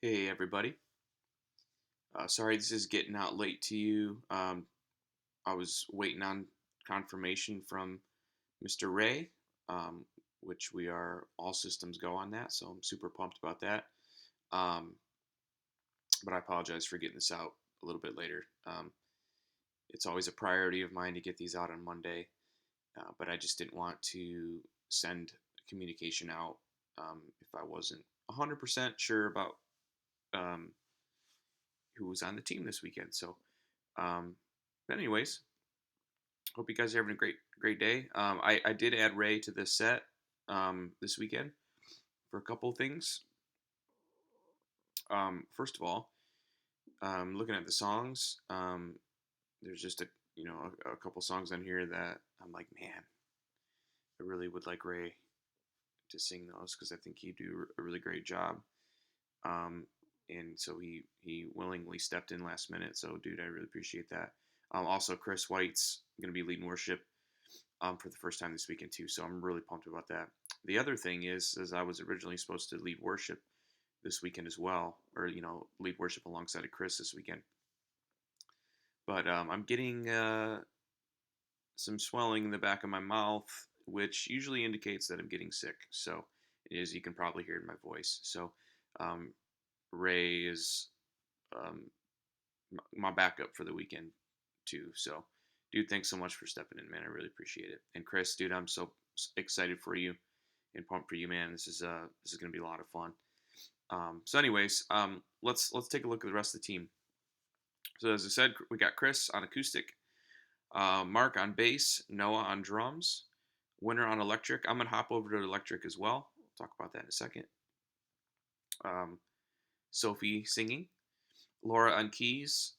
Hey everybody. Sorry this is getting out late to you. I was waiting on confirmation from Mr. Ray, um, which we are all systems go on that, so I'm super pumped about that. Um, but I apologize for getting this out a little bit later. It's always a priority of mine to get these out on Monday, but I just didn't want to send communication out if I wasn't 100% sure about um, who was on the team this weekend. Um, but anyways, hope you guys are having a great day. I did add Ray to this set this weekend for a couple of things. First of all, looking at the songs, there's just a couple songs on here that I'm like, man, I really would like Ray to sing those because I think he'd do a really great job. Um, and so he willingly stepped in last minute. So, dude, I really appreciate that. Also, Chris White's going to be leading worship for the first time this weekend too. So I'm really pumped about that. The other thing is I was originally supposed to lead worship this weekend as well, or lead worship alongside of Chris this weekend. But I'm getting some swelling in the back of my mouth, which usually indicates that I'm getting sick. So as you can probably hear in my voice. So um, Ray is um, my backup for the weekend too. So, dude, thanks so much for stepping in, man. I really appreciate it. And Chris, dude, I'm so excited for you and pumped for you, man. This is gonna be a lot of fun. Let's take a look at the rest of the team. So as I said, we got Chris on acoustic, Mark on bass, Noah on drums, Winter on electric. I'm gonna hop over to electric as well. We'll talk about that in a second. Um, Sophie singing, Laura on keys,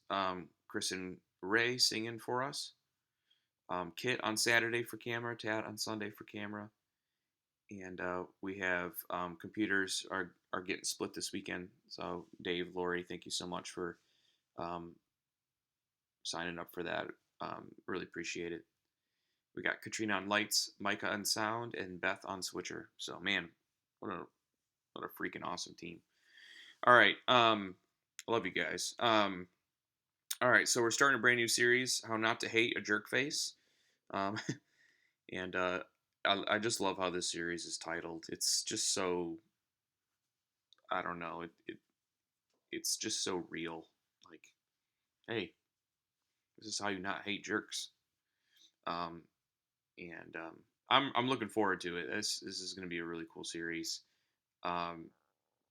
Chris and Ray singing for us. Kit on Saturday for camera, Tad on Sunday for camera, and we have computers are getting split this weekend. So Dave, Lori, thank you so much for um, signing up for that. Really appreciate it. We got Katrina on lights, Micah on sound, and Beth on switcher. So man, what a freaking awesome team. All right, I love you guys. All right, so we're starting a brand new series, How Not to Hate a Jerk Face. Um, and I just love how this series is titled. It's just so, I don't know, it's just so real. Like, hey, this is how you not hate jerks. Um, and I'm looking forward to it. This is going to be a really cool series. Um,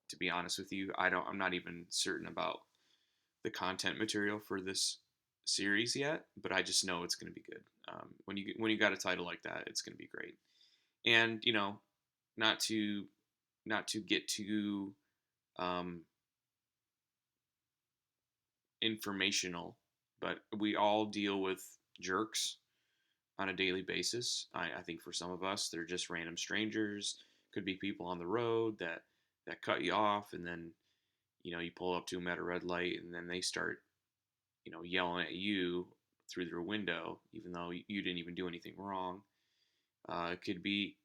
to be honest with you, I'm not even certain about the content material for this series yet, but I just know it's going to be good. When you got a title like that, it's going to be great. And not to get too um, informational, but we all deal with jerks on a daily basis. I think for some of us, they're just random strangers. Could be people on the road that cut you off, and then you pull up to them at a red light, and then they start yelling at you through their window, even though you didn't even do anything wrong. It could be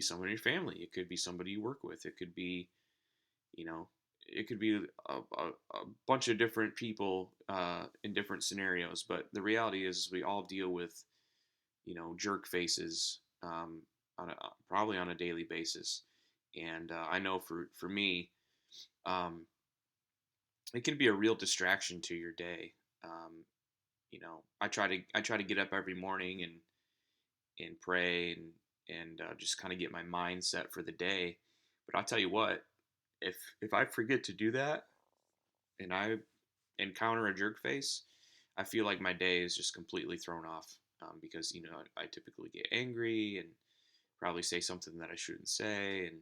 someone in your family. It could be somebody you work with. It could be you know it could be a bunch of different people in different scenarios. But the reality is we all deal with jerk faces probably on a daily basis. And I know for me, um, it can be a real distraction to your day. I try to get up every morning and pray and just kind of get my mind set for the day. But I'll tell you what, if I forget to do that and I encounter a jerk face, I feel like my day is just completely thrown off because I typically get angry and probably say something that I shouldn't say, and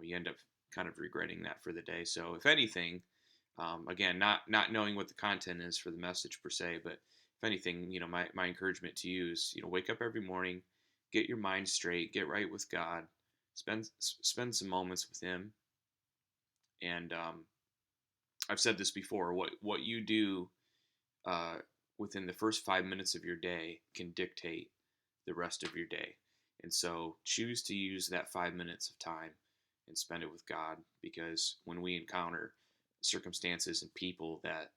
you end up kind of regretting that for the day. So if anything, again, not knowing what the content is for the message per se, but if anything, my encouragement to you is wake up every morning, get your mind straight, get right with God, spend some moments with Him, and I've said this before. What you do uh, within the first 5 minutes of your day can dictate the rest of your day. And so choose to use that 5 minutes of time and spend it with God, because when we encounter circumstances and people that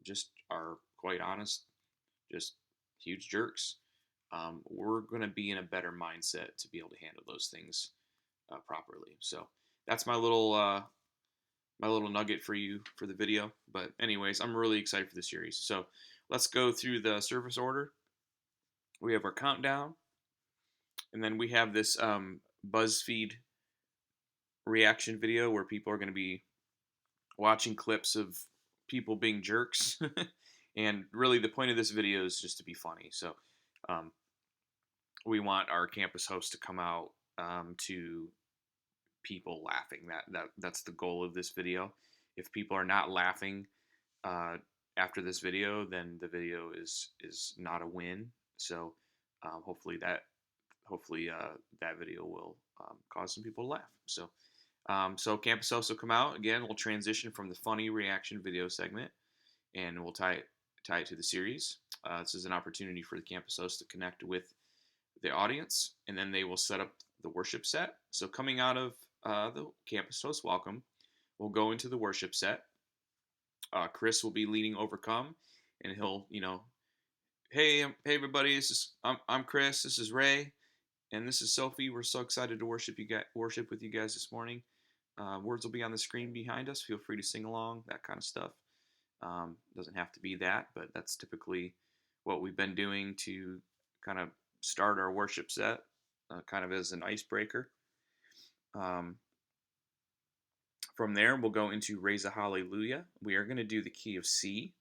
just are quite honest, just huge jerks. We're going to be in a better mindset to be able to handle those things properly. So that's my little nugget for you for the video. But anyways, I'm really excited for the series. So let's go through the service order. We have our countdown, and then we have this BuzzFeed reaction video where people are going to be watching clips of people being jerks. And really, the point of this video is just to be funny. So um, we want our campus host to come out to people laughing. That's the goal of this video. If people are not laughing after this video, then the video is not a win. So hopefully that video will cause some people to laugh. So campus host will come out again. We'll transition from the funny reaction video segment, and we'll tie it to the series. This is an opportunity for the campus host to connect with the audience, and then they will set up the worship set. So coming out of the campus host welcome, we'll go into the worship set. Chris will be leading Overcome, and he'll, hey everybody, I'm Chris, this is Ray, and this is Sophie. We're so excited to worship with you guys this morning. Words will be on the screen behind us. Feel free to sing along, that kind of stuff. Doesn't have to be that, but that's typically what we've been doing to kind of start our worship set, kind of as an icebreaker. From there, we'll go into Raise a Hallelujah. We are going to do the key of C,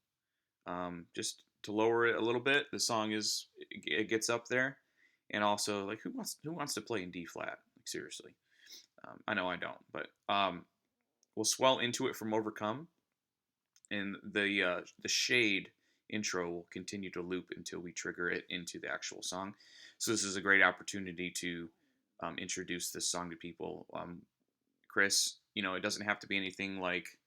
just to lower it a little bit. The song it gets up there, and also like who wants to play in D flat? Like seriously, I know I don't, but we'll swell into it from Overcome, and the shade intro will continue to loop until we trigger it into the actual song. So this is a great opportunity to introduce this song to people. Chris, it doesn't have to be anything like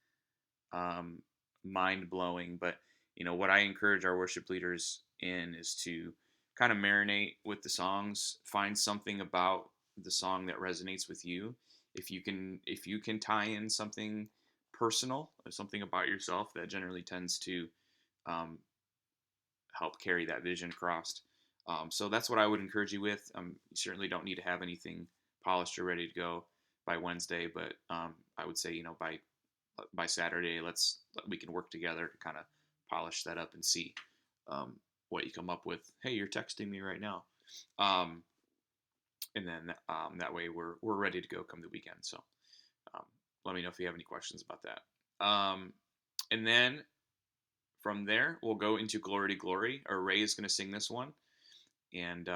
mind-blowing, but what I encourage our worship leaders in is to kind of marinate with the songs, find something about the song that resonates with you. If you can tie in something personal or something about yourself, that generally tends to help carry that vision across. So that's what I would encourage you with. You certainly don't need to have anything polished or ready to go by Wednesday, but I would say by Saturday we can work together to kind of polish that up and see what you come up with. Hey, you're texting me right now, and then that way we're ready to go come the weekend. So let me know if you have any questions about that. And then from there we'll go into Glory to Glory. Or Ray is going to sing this one, and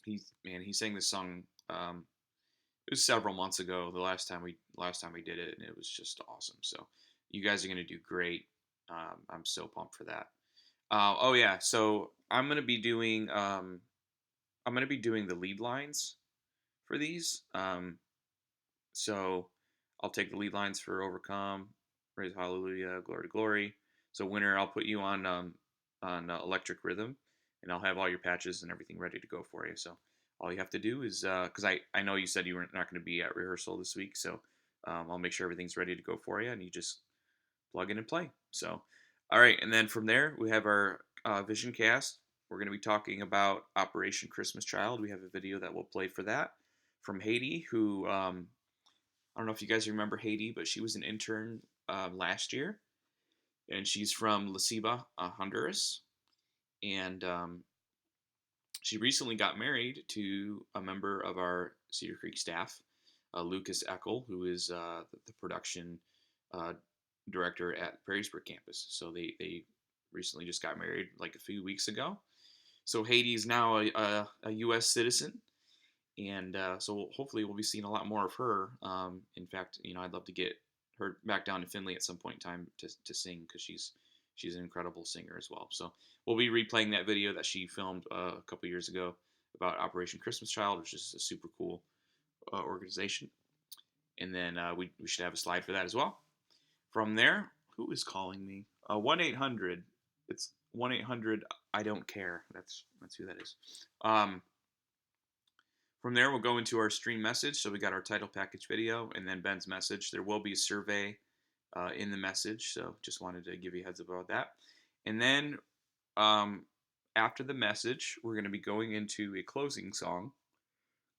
he sang this song. It was several months ago, the last time we did it, and it was just awesome. So you guys are going to do great. I'm so pumped for that. Oh yeah, so I'm gonna be doing the lead lines for these. So I'll take the lead lines for Overcome, Raise Hallelujah, Glory to Glory. So Winner, I'll put you on Electric Rhythm, and I'll have all your patches and everything ready to go for you. So all you have to do is, because I know you said you were not going to be at rehearsal this week, so I'll make sure everything's ready to go for you, and you just plug in and play. So, all right, and then from there, we have our Vision Cast. We're going to be talking about Operation Christmas Child. We have a video that will play for that from Haiti, who, I don't know if you guys remember Haiti, but she was an intern last year, and she's from La Ceiba, Honduras, and she recently got married to a member of our Cedar Creek staff, Lucas Eckel, who is the production director at Perrysburg campus. So they recently just got married like a few weeks ago. So Haiti is now a U.S. citizen, and so hopefully we'll be seeing a lot more of her. In fact, I'd love to get her back down to Findlay at some point in time to sing, because she's an incredible singer as well. So we'll be replaying that video that she filmed a couple years ago about Operation Christmas Child, which is a super cool organization. And then we should have a slide for that as well. From there, who is calling me? 1-800. It's 1-800 I don't care. That's who that is. From there, we'll go into our stream message. So we got our title package video and then Ben's message. There will be a survey in the message. So just wanted to give you a heads up about that. And then um, after the message, we're going to be going into a closing song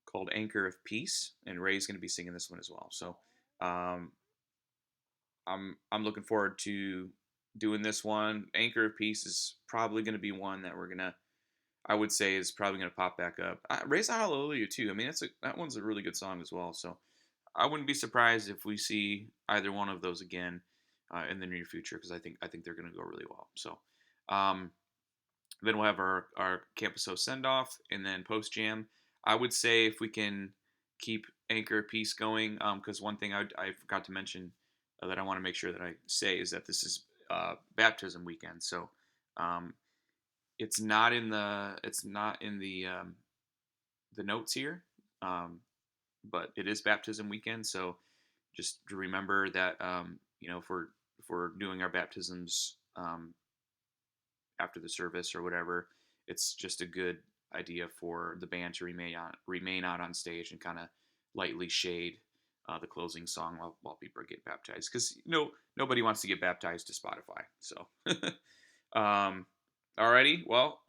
called Anchor of Peace, and Ray's going to be singing this one as well. So um, I'm looking forward to doing this one. Anchor of Peace is probably going to be one that we're gonna, I would say, is probably going to pop back up. Raise a Hallelujah too. I mean, that one's a really good song as well. So I wouldn't be surprised if we see either one of those again in the near future, because I think they're going to go really well. So um, then we'll have our campus host send off, and then post jam. I would say if we can keep Anchor Piece going, because one thing I forgot to mention that I want to make sure that I say is that this is baptism weekend. So um, it's not in the notes here, um, but it is baptism weekend. So just to remember that if we're doing our baptisms after the service or whatever, it's just a good idea for the band to remain out on stage and kind of lightly shade the closing song while people get baptized, because nobody wants to get baptized to Spotify. So um, alrighty, well,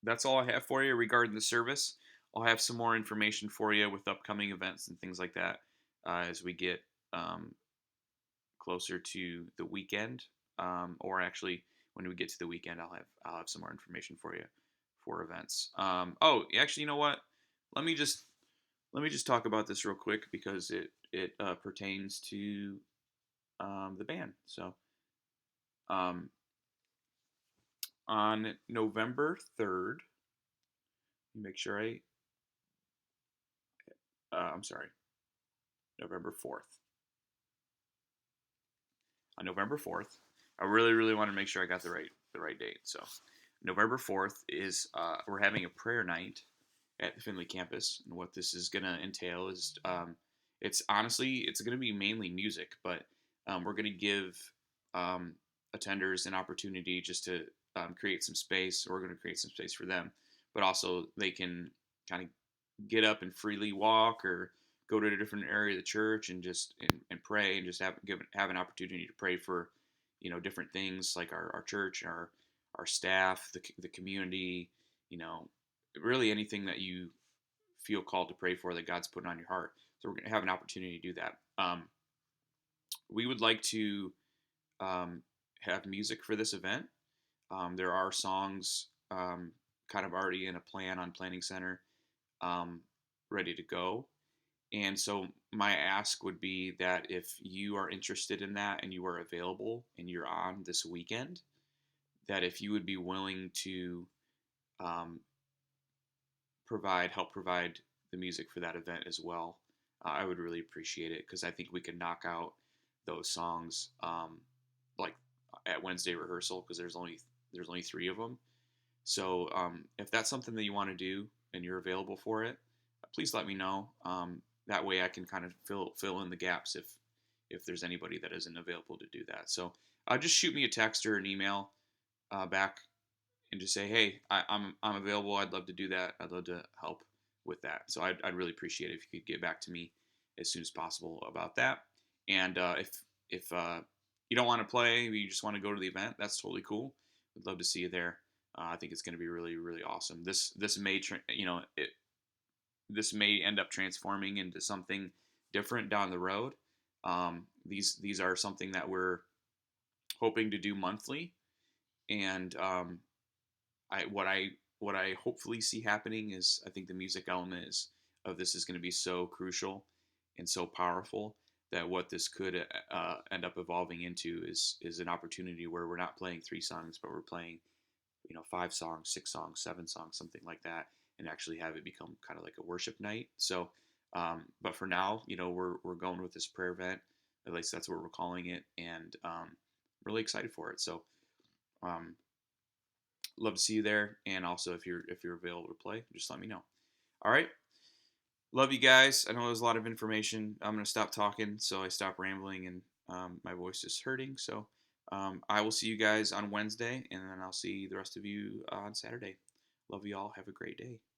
that's all I have for you regarding the service. I'll have some more information for you with upcoming events and things like that as we get um, closer to the weekend, or actually when we get to the weekend, I'll have some more information for you for events. Oh, actually, you know what? Let me just let me just talk about this real quick because it pertains to the band. So um, on November 3rd, make sure I'm sorry, November 4th. On November 4th, I really really want to make sure I got the right date. So November 4th is we're having a prayer night at the Findlay campus, and what this is going to entail is it's going to be mainly music, but we're going to give um, attenders an opportunity just to create some space. We're going to create some space for them, but also they can kind of get up and freely walk or go to a different area of the church and just and pray and just have an opportunity to pray for different things like our church, our staff, the community, you know, really anything that you feel called to pray for that God's putting on your heart. So we're going to have an opportunity to do that. We would like to um, have music for this event. There are songs kind of already in a plan on Planning Center, um, ready to go. And so my ask would be that if you are interested in that and you are available and you're on this weekend, that if you would be willing to um, help provide the music for that event as well, I would really appreciate it, because I think we could knock out those songs like at Wednesday rehearsal, because there's only three of them. So if that's something that you want to do and you're available for it, please let me know. That way I can kind of fill in the gaps if there's anybody that isn't available to do that. So just shoot me a text or an email back and just say, hey, I'm available. I'd love to do that. I'd love to help with that. So I'd really appreciate it if you could get back to me as soon as possible about that. And if you don't want to play, you just want to go to the event, that's totally cool. I'd love to see you there. I think it's going to be really really awesome. This may this may end up transforming into something different down the road. These are something that we're hoping to do monthly, and I what I hopefully see happening is I think the music element of this is going to be so crucial and so powerful that what this could end up evolving into is an opportunity where we're not playing three songs, but we're playing 5 songs, 6 songs, 7 songs, something like that, and actually have it become kind of like a worship night. So, but for now, we're going with this prayer event. At least that's what we're calling it, and really excited for it. So, um, love to see you there, and also if you're available to play, just let me know. All right, love you guys. I know there's a lot of information. I'm gonna stop talking, so I stop rambling, and my voice is hurting. So I will see you guys on Wednesday, and then I'll see the rest of you on Saturday. Love you all. Have a great day.